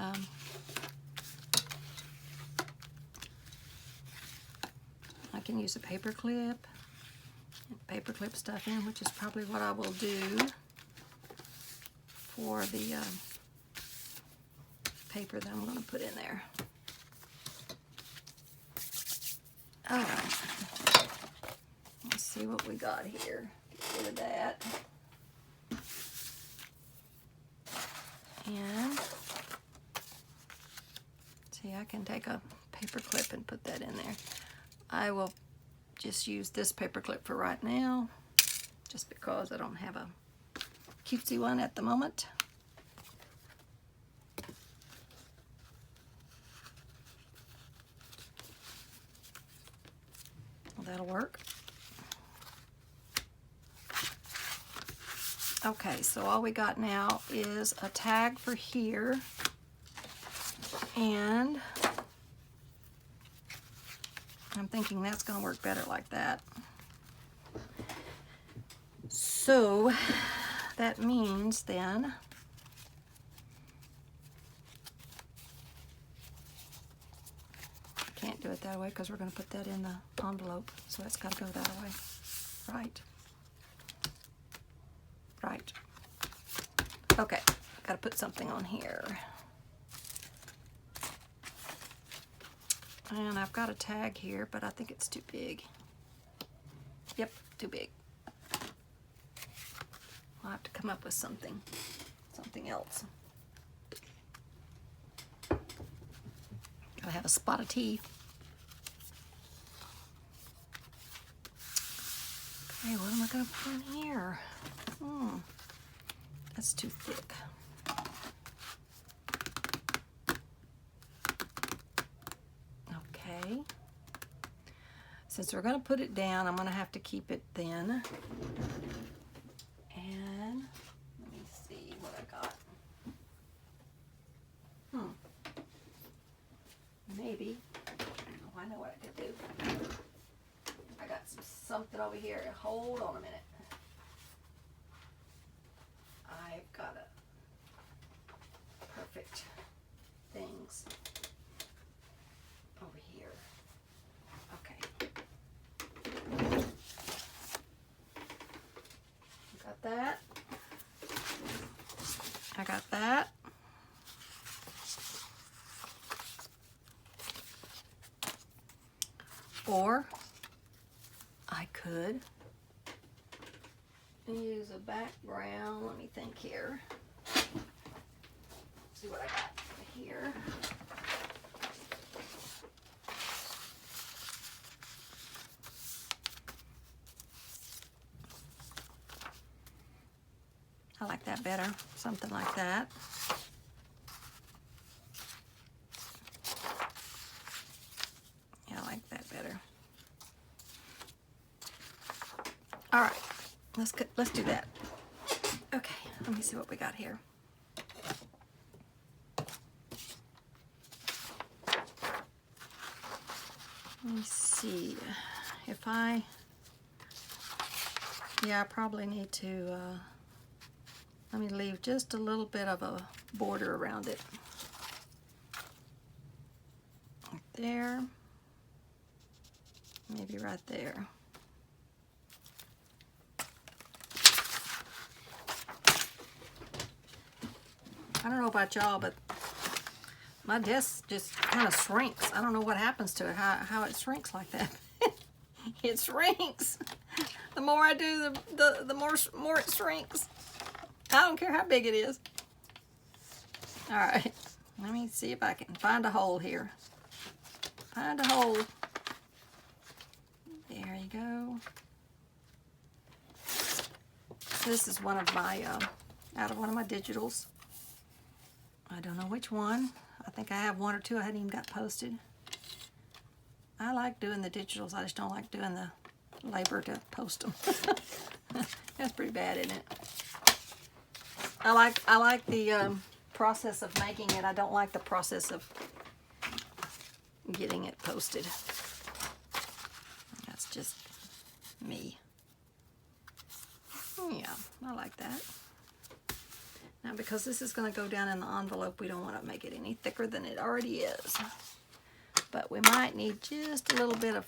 use a paper clip stuff in, which is probably what I will do for the paper that I'm going to put in there. All right, let's see what we got here. Get rid of that. And see, I can take a paper clip and put that in there. I will just use this paper clip for right now, just because I don't have a cutesy one at the moment. Well, that'll work. Okay, so all we got now is a tag for here, and I'm thinking that's going to work better like that. So that means then I can't do it that way because we're going to put that in the envelope, so it's got to go that way. Right. Right. Okay, got to put something on here. And I've got a tag here, but I think it's too big. Yep, too big. I'll have to come up with something else. Gotta have a spot of tea. Okay, what am I gonna put in here? That's too thick. Okay. Since we're going to put it down, I'm going to have to keep it thin. And let me see what I got. Maybe. Oh, I know what I could do. I got something over here. Hold on a minute. I've got a perfect things over here. Okay. Got that. I got that. Or I could use a background. Let me think here. See what I got here. I like that better. Something like that. Yeah, I like that better. All right, let's do that. Okay, let me see what we got here. Let me see if I probably need to let me leave just a little bit of a border around it. Right there, maybe right there. I don't know about y'all, but my desk just kind of shrinks. I don't know what happens to it, how it shrinks like that. It shrinks. The more I do, the more it shrinks. I don't care how big it is. All right, let me see if I can find a hole here. Find a hole. There you go. This is one of my, out of one of my digitals. I don't know which one. I think I have one or two I hadn't even got posted. I like doing the digitals. I just don't like doing the labor to post them. That's pretty bad, isn't it? I like the process of making it. I don't like the process of getting it posted. That's just me. Yeah, I like that. Now, because this is going to go down in the envelope, we don't want to make it any thicker than it already is. But we might need just a little bit of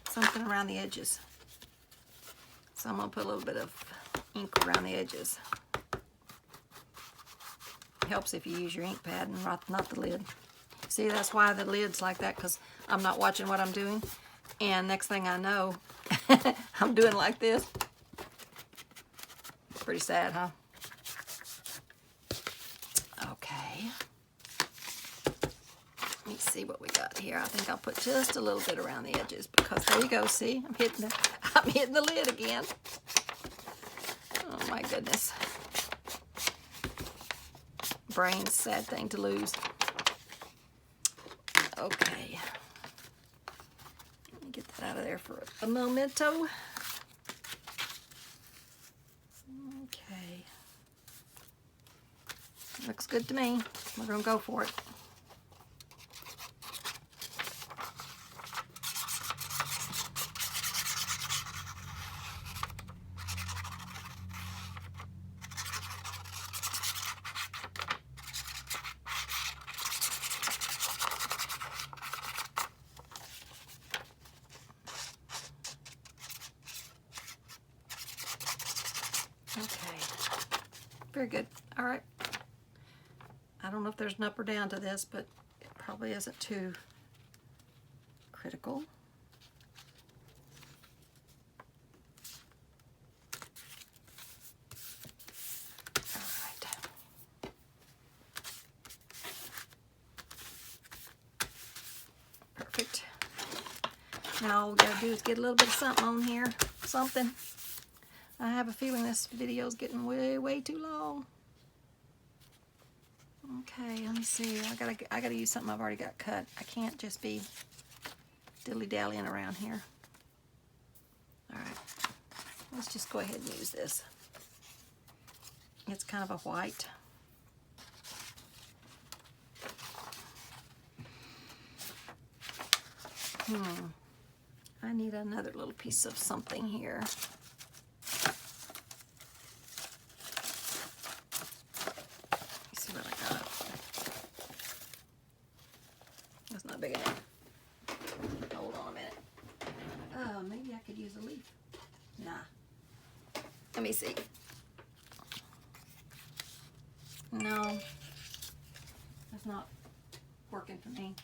something around the edges. So I'm going to put a little bit of ink around the edges. It helps if you use your ink pad and not the lid. See, that's why the lid's like that, because I'm not watching what I'm doing. And next thing I know, I'm doing like this. Pretty sad, huh? Okay. Let me see what we got here. I think I'll put just a little bit around the edges, because there you go. See, I'm hitting the lid again. Oh my goodness. Brain's sad thing to lose. Okay. Let me get that out of there for a memento. Okay. Looks good to me. We're gonna go for it. Okay, very good. All right. I don't know if there's an up or down to this, but it probably isn't too critical. All right. Perfect. Now all we gotta do is get a little bit of something on here. Something. I have a feeling this video is getting way too long. Okay, let me see. I gotta use something I've already got cut. I can't just be dilly-dallying around here. All right, let's just go ahead and use this. It's kind of a white. I need another little piece of something here. Not big enough. Hold on a minute. Maybe I could use a leaf. Nah. Let me see. No. That's not working for me.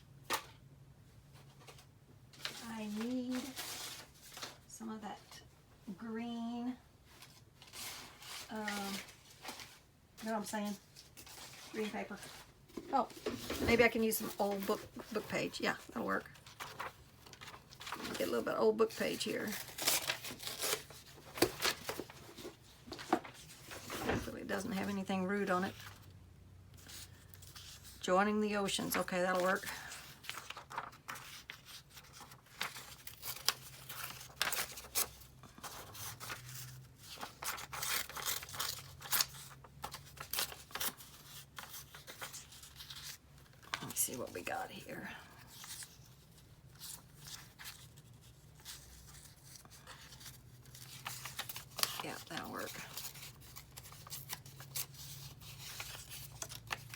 I need some of that green. You know what I'm saying? Green paper. Oh, maybe I can use some old book page. Yeah, that'll work. Get a little bit of old book page here. Hopefully it doesn't have anything rude on it. Joining the oceans. Okay, that'll work. See what we got here. Yeah, that'll work.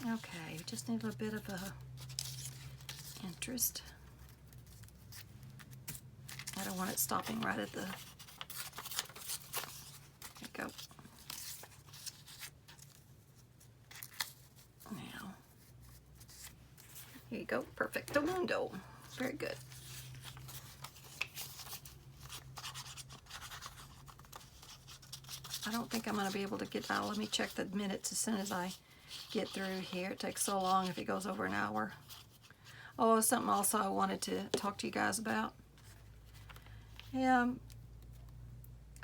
Okay, just need a little bit of interest. I don't want it stopping right at the, there you go. Here you go. Perfecto mundo. Very good. I don't think I'm going to be able to get out. Let me check the minutes as soon as I get through here. It takes so long if it goes over an hour. Oh, something also I wanted to talk to you guys about. Yeah,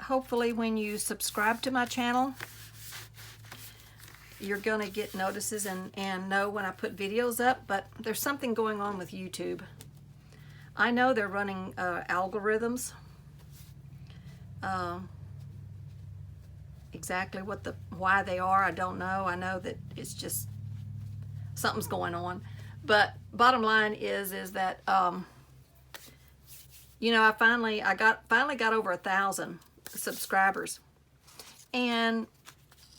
hopefully when you subscribe to my channel, you're going to get notices and know when I put videos up, but there's something going on with YouTube. I know they're running algorithms. Exactly why they are, I don't know. I know that it's just something's going on. But bottom line is that you know, I finally got over 1,000 subscribers, and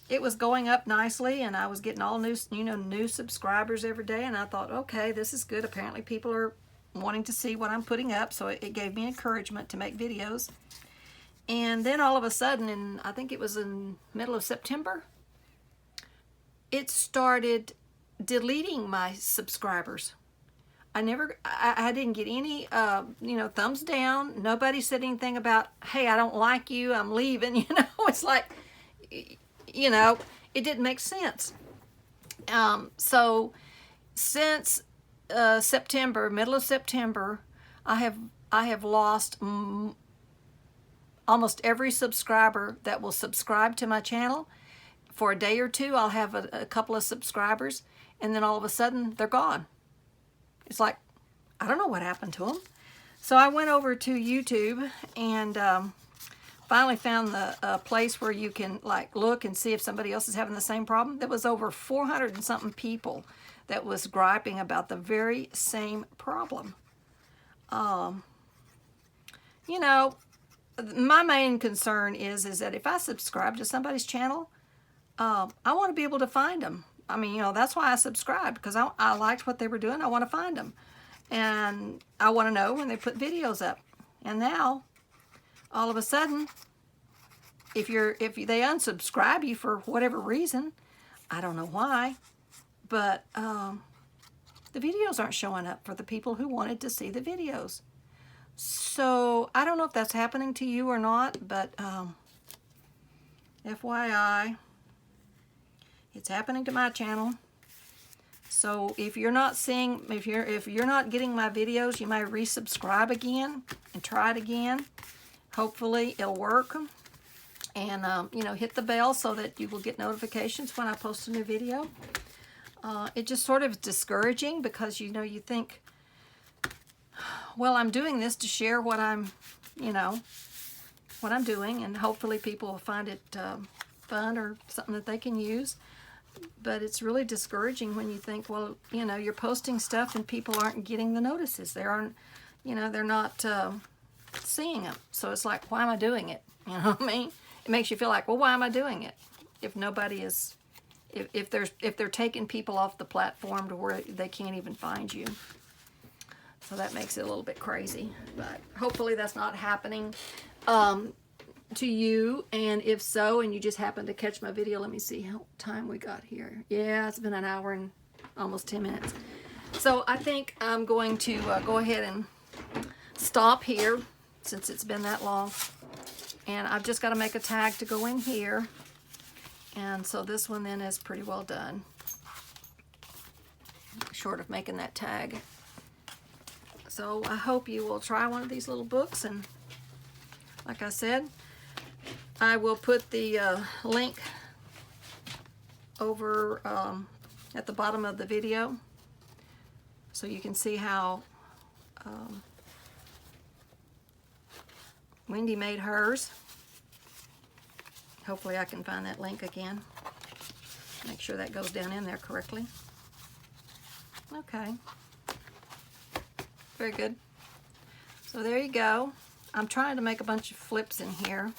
it was going up nicely, and I was getting all new subscribers every day, and I thought, okay, this is good. Apparently people are wanting to see what I'm putting up, so it gave me encouragement to make videos. And then all of a sudden, I think it was in middle of September, it started deleting my subscribers. I didn't get any, you know, thumbs down. Nobody said anything about, hey, I don't like you, I'm leaving. You know, it's like, you know, it didn't make sense. So since September, middle of September, I have lost almost every subscriber that will subscribe to my channel. For a day or two, I'll have a couple of subscribers, and then all of a sudden, they're gone. It's like, I don't know what happened to them. So I went over to YouTube and finally found the place where you can like look and see if somebody else is having the same problem. There was over 400 and something people that was griping about the very same problem. You know, my main concern is that if I subscribe to somebody's channel, I want to be able to find them. I mean, you know, that's why I subscribed, because I liked what they were doing. I want to find them, and I want to know when they put videos up. And now, all of a sudden, if they unsubscribe you for whatever reason, I don't know why, but the videos aren't showing up for the people who wanted to see the videos. So I don't know if that's happening to you or not, but FYI, it's happening to my channel. So if you're not seeing, if you're not getting my videos, you might resubscribe again and try it again. Hopefully it'll work. And you know, hit the bell so that you will get notifications when I post a new video. It just sort of discouraging, because you know, you think, well, I'm doing this to share what I'm, you know, what I'm doing, and hopefully people will find it fun or something that they can use. But it's really discouraging when you think, well, you know, you're posting stuff and people aren't getting the notices. They aren't, you know, they're not seeing them. So it's like, why am I doing it? You know what I mean? It makes you feel like, well, why am I doing it? If nobody is, if they're taking people off the platform to where they can't even find you. So that makes it a little bit crazy. But hopefully that's not happening to you, and if so, and you just happen to catch my video, let me see how time we got here. Yeah, it's been an hour and almost 10 minutes. So I think I'm going to go ahead and stop here since it's been that long, and I've just got to make a tag to go in here, and so this one then is pretty well done, short of making that tag. So I hope you will try one of these little books, and like I said, I will put the link over at the bottom of the video so you can see how Wendy made hers. Hopefully I can find that link again. Make sure that goes down in there correctly. Okay. Very good. So there you go. I'm trying to make a bunch of flips in here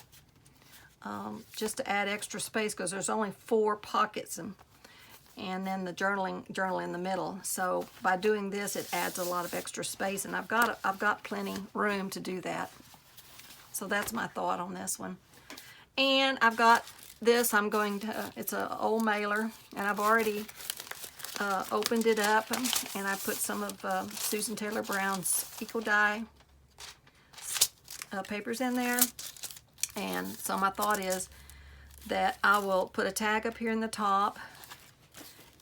just to add extra space, because there's only 4 pockets and then the journal in the middle. So by doing this, it adds a lot of extra space, and I've got plenty room to do that. So that's my thought on this one. And I've got this. It's an old mailer, and I've already opened it up and I put some of Susan Taylor Brown's Eco Dye papers in there. And so my thought is that I will put a tag up here in the top,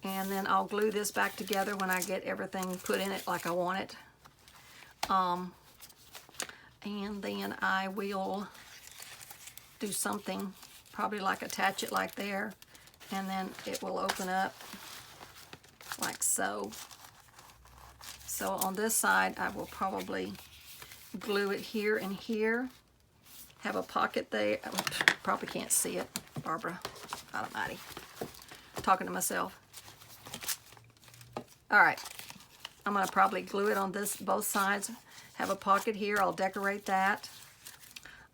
and then I'll glue this back together when I get everything put in it like I want it. And then I will do something, probably like attach it like there, and then it will open up like so. So on this side, I will probably glue it here and here. Have a pocket there. Probably can't see it, Barbara. Almighty. Talking to myself. All right. I'm going to probably glue it on both sides. Have a pocket here. I'll decorate that.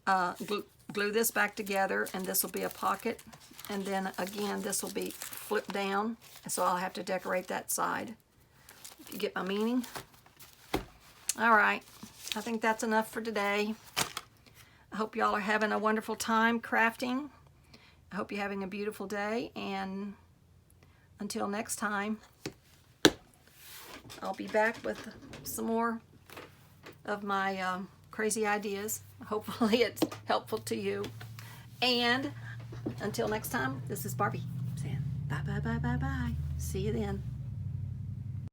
Glue this back together, and this will be a pocket. And then again, this will be flipped down, and so I'll have to decorate that side. You get my meaning? All right. I think that's enough for today. I hope y'all are having a wonderful time crafting. I hope you're having a beautiful day, and until next time, I'll be back with some more of my crazy ideas. Hopefully it's helpful to you. And until next time, this is Barbie saying bye, bye, bye, bye, bye. See you then.